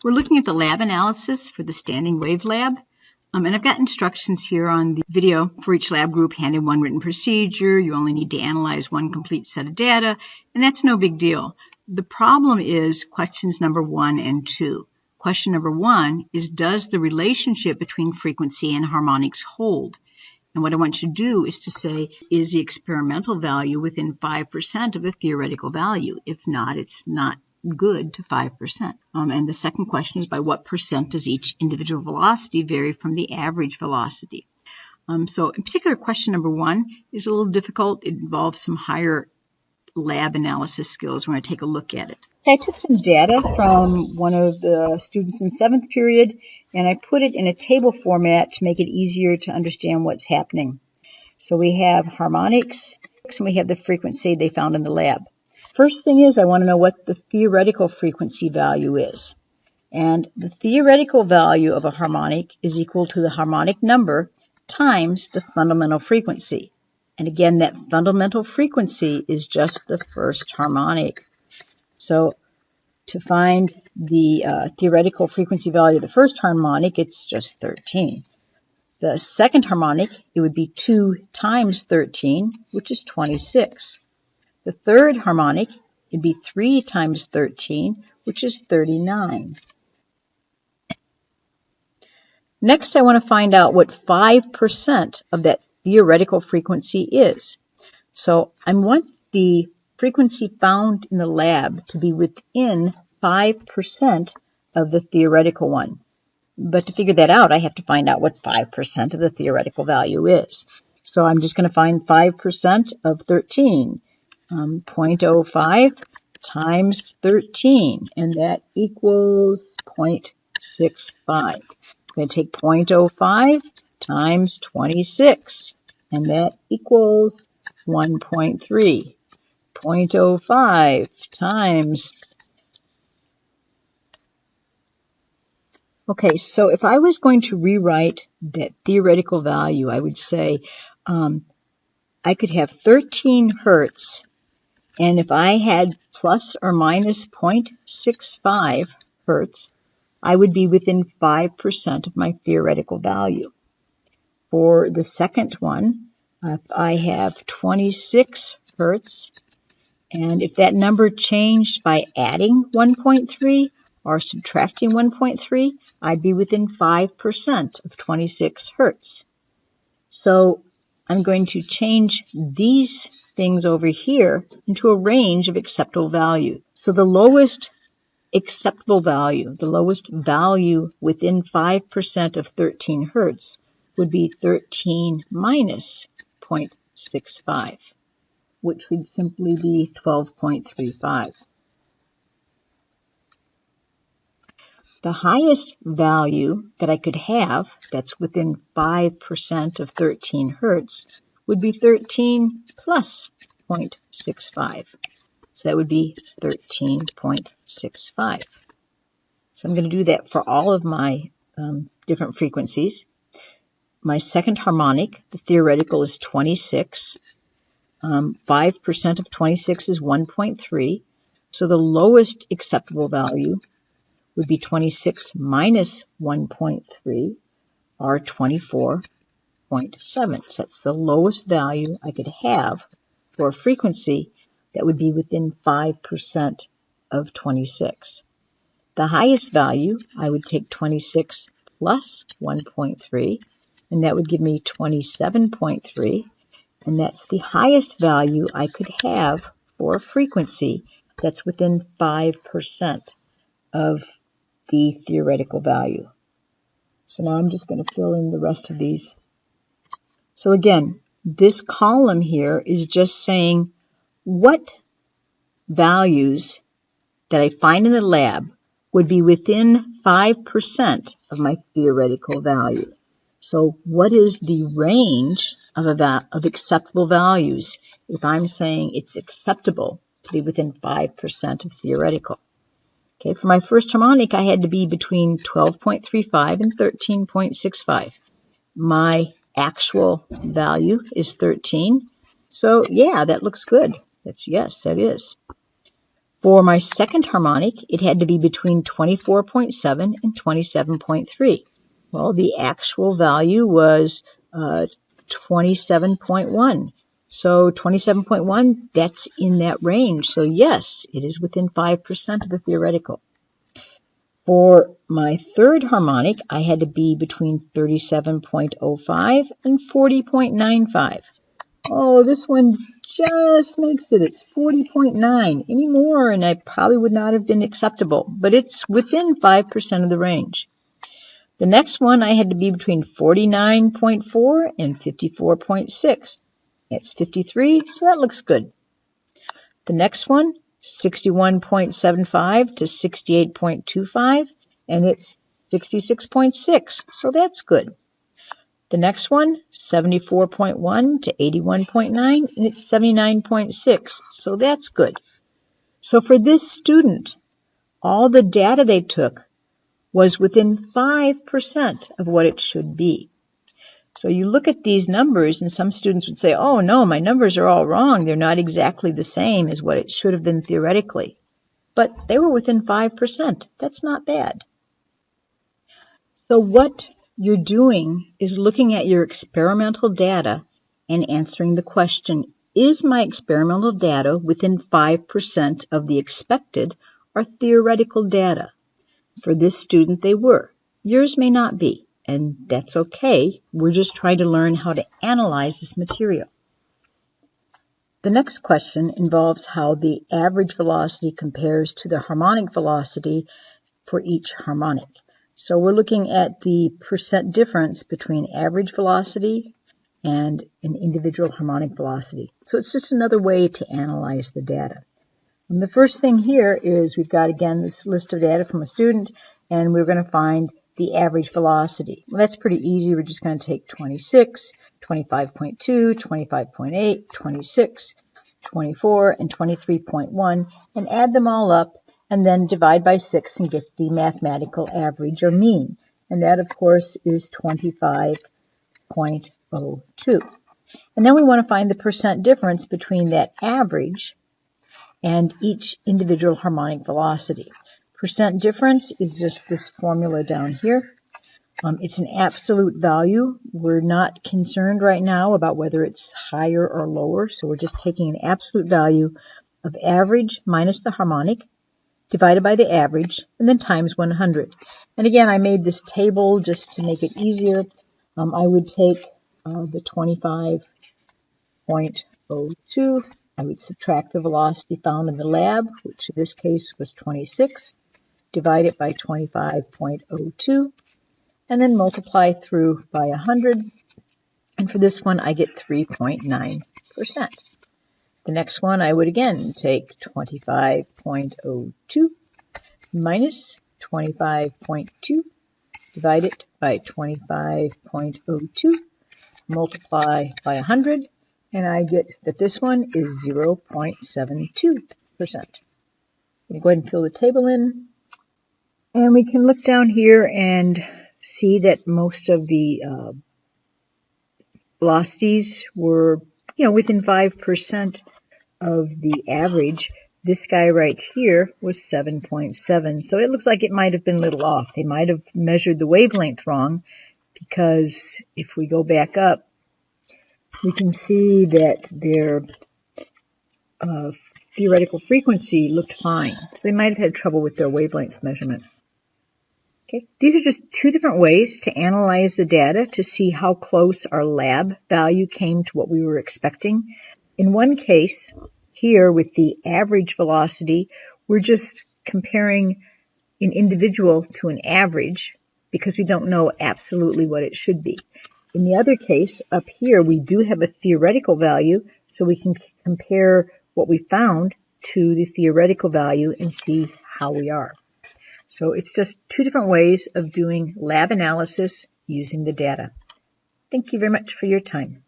We're looking at the lab analysis for the standing wave lab. And I've got instructions here on the video for each lab group, handed one written procedure. You only need to analyze one complete set of data, and that's no big deal. The problem is questions number 1 and 2. Question number 1 is, does the relationship between frequency and harmonics hold? And what I want you to do is to say, is the experimental value within 5% of the theoretical value? If not, it's not good to 5%. And the second question is, by what percent does each individual velocity vary from the average velocity? So in particular, question number 1 is a little difficult. It involves some higher lab analysis skills. We're going to take a look at it. I took some data from one of the students in 7th period, and I put it in a table format to make it easier to understand what's happening. So we have harmonics, and we have the frequency they found in the lab. First thing is, I want to know what the theoretical frequency value is. And the theoretical value of a harmonic is equal to the harmonic number times the fundamental frequency. And again, that fundamental frequency is just the first harmonic. So to find the theoretical frequency value of the first harmonic, it's just 13. The second harmonic, it would be 2 times 13, which is 26. The third harmonic, it'd be 3 times 13, which is 39. Next, I want to find out what 5% of that theoretical frequency is. So I want the frequency found in the lab to be within 5% of the theoretical one. But to figure that out, I have to find out what 5% of the theoretical value is. So I'm just going to find 5% of 13. 0.05 times 13, and that equals 0.65. I'm going to take 0.05 times 26, and that equals 1.3. 0.05 times. Okay, so if I was going to rewrite that theoretical value, I would say I could have 13 hertz, and if I had plus or minus 0.65 hertz, I would be within 5% of my theoretical value. For the second one, if I have 26 hertz, and if that number changed by adding 1.3 or subtracting 1.3, I'd be within 5% of 26 hertz. So I'm going to change these things over here into a range of acceptable value. So the lowest acceptable value, the lowest value within 5% of 13 hertz would be 13 minus 0.65, which would simply be 12.35. The highest value that I could have that's within 5% of 13 hertz would be 13 plus 0.65. So that would be 13.65. So I'm going to do that for all of my different frequencies. My second harmonic, the theoretical, is 26. 5% of 26 is 1.3. So the lowest acceptable value would be 26 minus 1.3, or 24.7. So that's the lowest value I could have for a frequency that would be within 5% of 26. The highest value, I would take 26 plus 1.3, and that would give me 27.3, and that's the highest value I could have for a frequency that's within 5% of the theoretical value. So now I'm just going to fill in the rest of these. So again, this column here is just saying what values that I find in the lab would be within 5% of my theoretical value. So what is the range of acceptable values if I'm saying it's acceptable to be within 5% of theoretical? Okay, for my first harmonic, I had to be between 12.35 and 13.65. My actual value is 13. So yeah, that looks good. That's yes, that is. For my second harmonic, it had to be between 24.7 and 27.3. Well, the actual value was 27.1. So 27.1, that's in that range. So yes, it is within 5% of the theoretical. For my third harmonic, I had to be between 37.05 and 40.95. Oh, this one just makes it. It's 40.9. Any more, and I probably would not have been acceptable. But it's within 5% of the range. The next one, I had to be between 49.4 and 54.6. It's 53, so that looks good. The next one, 61.75 to 68.25, and it's 66.6, so that's good. The next one, 74.1 to 81.9, and it's 79.6, so that's good. So for this student, all the data they took was within 5% of what it should be. So you look at these numbers, and some students would say, oh no, my numbers are all wrong. They're not exactly the same as what it should have been theoretically. But they were within 5%. That's not bad. So what you're doing is looking at your experimental data and answering the question, is my experimental data within 5% of the expected or theoretical data? For this student, they were. Yours may not be, and that's okay. We're just trying to learn how to analyze this material. The next question involves how the average velocity compares to the harmonic velocity for each harmonic. So we're looking at the percent difference between average velocity and an individual harmonic velocity. So it's just another way to analyze the data. And the first thing here is we've got, again, this list of data from a student, and we're going to find the average velocity. Well, that's pretty easy. We're just going to take 26, 25.2, 25.8, 26, 24, and 23.1, and add them all up, and then divide by 6 and get the mathematical average or mean. And that, of course, is 25.02. And then we want to find the percent difference between that average and each individual harmonic velocity. Percent difference is just this formula down here. It's an absolute value. We're not concerned right now about whether it's higher or lower, so we're just taking an absolute value of average minus the harmonic, divided by the average, and then times 100. And again, I made this table just to make it easier. I would take the 25.02. I would subtract the velocity found in the lab, which in this case was 26, divide it by 25.02, and then multiply through by 100. And for this one, I get 3.9%. The next one, I would again take 25.02 minus 25.2, divide it by 25.02, multiply by 100, and I get that this one is 0.72%. Go ahead and fill the table in, and we can look down here and see that most of the velocities were, within 5% of the average. This guy right here was 7.7, so it looks like it might have been a little off. They might have measured the wavelength wrong, because if we go back up, we can see that their theoretical frequency looked fine. So they might have had trouble with their wavelength measurement. Okay, these are just two different ways to analyze the data to see how close our lab value came to what we were expecting. In one case, here with the average velocity, we're just comparing an individual to an average because we don't know absolutely what it should be. In the other case, up here, we do have a theoretical value, so we can compare what we found to the theoretical value and see how we are. So it's just two different ways of doing lab analysis using the data. Thank you very much for your time.